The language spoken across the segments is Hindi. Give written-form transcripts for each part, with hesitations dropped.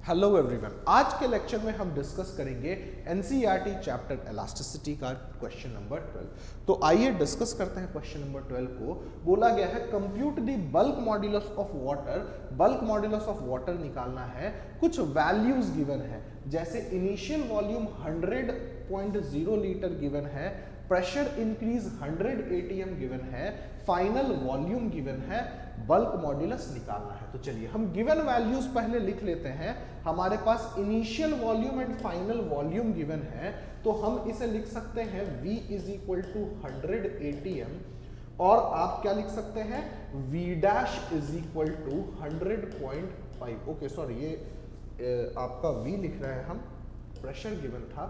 हेलो एवरीवन, आज के लेक्चर में हम डिस्कस करेंगे एनसीईआरटी चैप्टर इलास्टिसिटी का क्वेश्चन नंबर 12। तो आइए डिस्कस करते हैं क्वेश्चन नंबर 12 को। बोला गया है compute the bulk modulus of water. Bulk modulus of water निकालना है। कुछ वैल्यूज गिवन है, जैसे इनिशियल वॉल्यूम 100.0 लीटर गिवन है, प्रेशर इंक्रीज 100 atm गिवन है, फाइनल वॉल्यूम गिवन है, बल्क मॉड्यूलस निकालना है। तो चलिए हम गिवन वैल्यूज पहले लिख लेते हैं। हमारे पास initial volume and final volume given है, तो हम इसे लिख सकते हैं V is equal to 100 atm, और आप क्या लिख सकते हैं V dash is equal to 100.5। Okay sorry, ये आपका V लिख रहे हैं हम, प्रेशर गिवन था,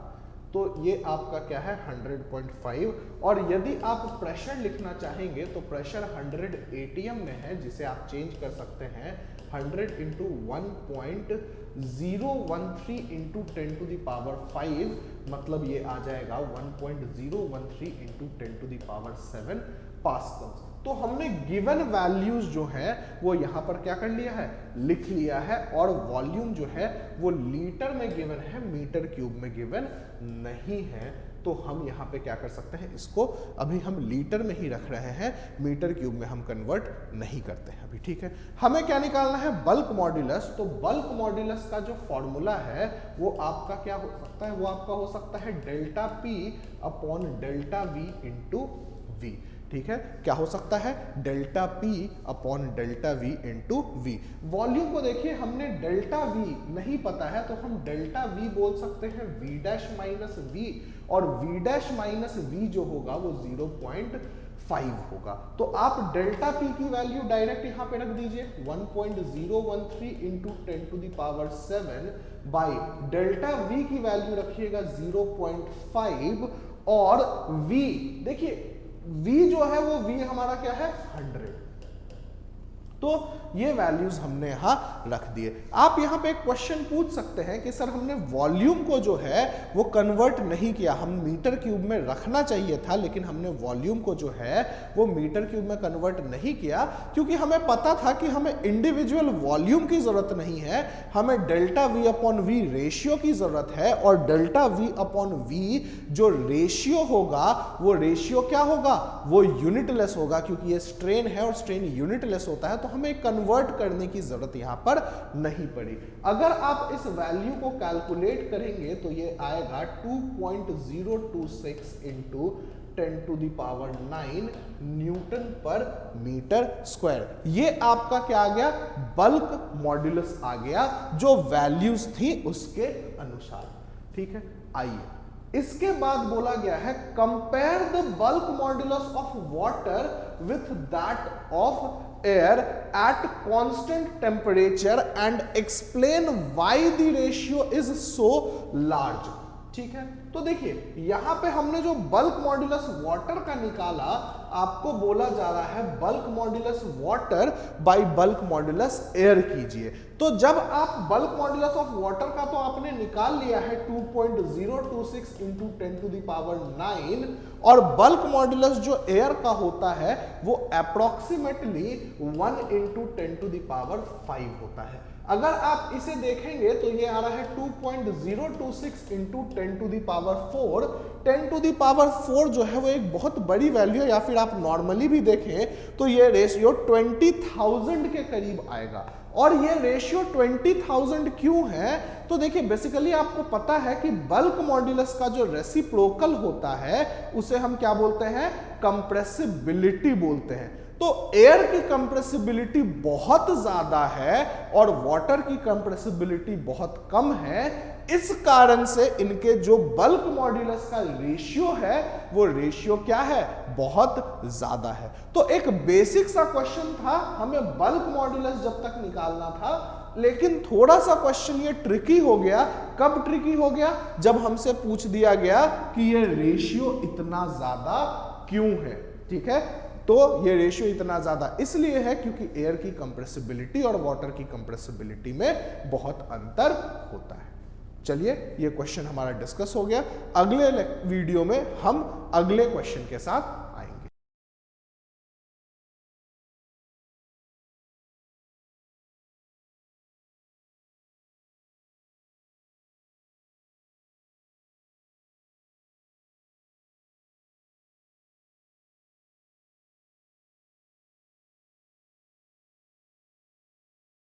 तो ये आपका क्या है 100.5। और यदि आप प्रेशर लिखना चाहेंगे तो प्रेशर 100 atm में है, जिसे आप चेंज कर सकते हैं 100 into 1.013 into 10 to the power 5, मतलब ये आ जाएगा 1.013 into 10 to the power 7 pascals. तो हमने गिवन वैल्यूज जो है वो यहाँ पर क्या कर लिया है, लिख लिया है, और वॉल्यूम जो है वो लीटर में गिवन है, मीटर क्यूब में गिवन नहीं है। तो हम यहाँ पे क्या कर सकते हैं, इसको अभी हम लीटर में ही रख रहे हैं, मीटर क्यूब में हम कन्वर्ट नहीं करते हैं अभी। ठीक है, हमें क्या निकालना है, बल्क मॉड्यूलस। तो बल्क मॉड्यूलस का जो फॉर्मूला है वो आपका क्या हो सकता है, वो आपका हो सकता है delta P upon delta V into V। ठीक है, क्या हो सकता है, delta P upon delta V into V। Volume को देखिए, हमने डेल्टा V नहीं पता है, तो हम डेल्टा V बोल सकते हैं V डैश माइनस V, और V डैश माइनस V जो होगा वो 0.5 होगा। तो आप डेल्टा P की वैल्यू डायरेक्ट यहाँ पे रख दीजिए, 1.013 into 10 to the power 7 by delta V की वैल्यू रखिएगा 0.5, और V देखिए V जो है वो V हमारा क्या है 100। तो ये वैल्यूज हमने यहां रख दिए। आप यहां पे एक क्वेश्चन पूछ सकते हैं कि सर हमने वॉल्यूम को जो है वो कन्वर्ट नहीं किया, हम मीटर क्यूब में रखना चाहिए था, लेकिन हमने वॉल्यूम को जो है वो मीटर क्यूब में कन्वर्ट नहीं किया, क्योंकि हमें पता था कि हमें इंडिविजुअल वॉल्यूम की जरूरत नहीं है, हमें delta V upon V ratio की जरूरत है, और डेल्टा V अपॉन V जो रेशियो होगा वो रेशियो क्या होगा, वो यूनिटलेस होगा, क्योंकि ये स्ट्रेन है और स्ट्रेन यूनिटलेस होता है, तो हमें कन्वर्ट करने की जरूरत यहां पर नहीं पड़ी। अगर आप इस वैल्यू को कैलकुलेट करेंगे तो ये आएगा 2.026 into 10 to the power 9 newton per metre square. ये आपका क्या आ गया, बल्क मॉड्यूलस आ गया, जो वैल्यूज थी उसके अनुसार। ठीक है, आइए इसके बाद बोला गया है compare the bulk modulus of water with that of air at constant temperature and explain why the ratio is so large। ठीक है, तो देखिए यहां पे हमने जो बल्क मॉड्यूलस वाटर का निकाला, आपको बोला जा रहा है bulk modulus water bye bulk modulus air कीजिए। तो जब आप बल्क मॉड्यूलस ऑफ वाटर का तो आपने निकाल लिया है 2.026 इंटू 10 टू द पावर 9, और बल्क मॉड्यूलस जो एयर का होता है वो approximately 1 into 10 to the power 5 होता है। अगर आप इसे देखेंगे तो ये आ रहा है 2.026 into 10 to the power 4। 10 to the power 4 जो है वो एक बहुत बड़ी वैल्यू है, या फिर आप नॉर्मली भी देखें तो ये रेशियो 20,000 के करीब आएगा। और ये रेशियो 20,000 क्यों है, तो देखिए बेसिकली आपको पता है कि बल्क मॉड्यूलस का जो रेसिप्रोकल होता है उसे हम क्या बोलते हैं, कंप्रेसिबिलिटी बोलते हैं। तो एयर की कंप्रेसिबिलिटी बहुत ज्यादा है और वाटर की कंप्रेसिबिलिटी बहुत कम है, इस कारण से इनके जो बल्क मॉड्यूलस का रेशियो है वो रेशियो क्या है, बहुत ज्यादा है। तो एक बेसिक सा क्वेश्चन था, हमें बल्क मॉड्यूलस जब तक निकालना था, लेकिन थोड़ा सा क्वेश्चन ये ट्रिकी हो गया। कब ट्रिकी हो गया, जब हमसे पूछ दिया गया कि ये रेशियो इतना ज्यादा क्यों है। ठीक है, तो ये रेशियो इतना ज्यादा इसलिए है क्योंकि एयर की कंप्रेसिबिलिटी और वाटर की कंप्रेसिबिलिटी में बहुत अंतर होता है। चलिए ये क्वेश्चन हमारा डिस्कस हो गया। अगले वीडियो में हम अगले क्वेश्चन के साथ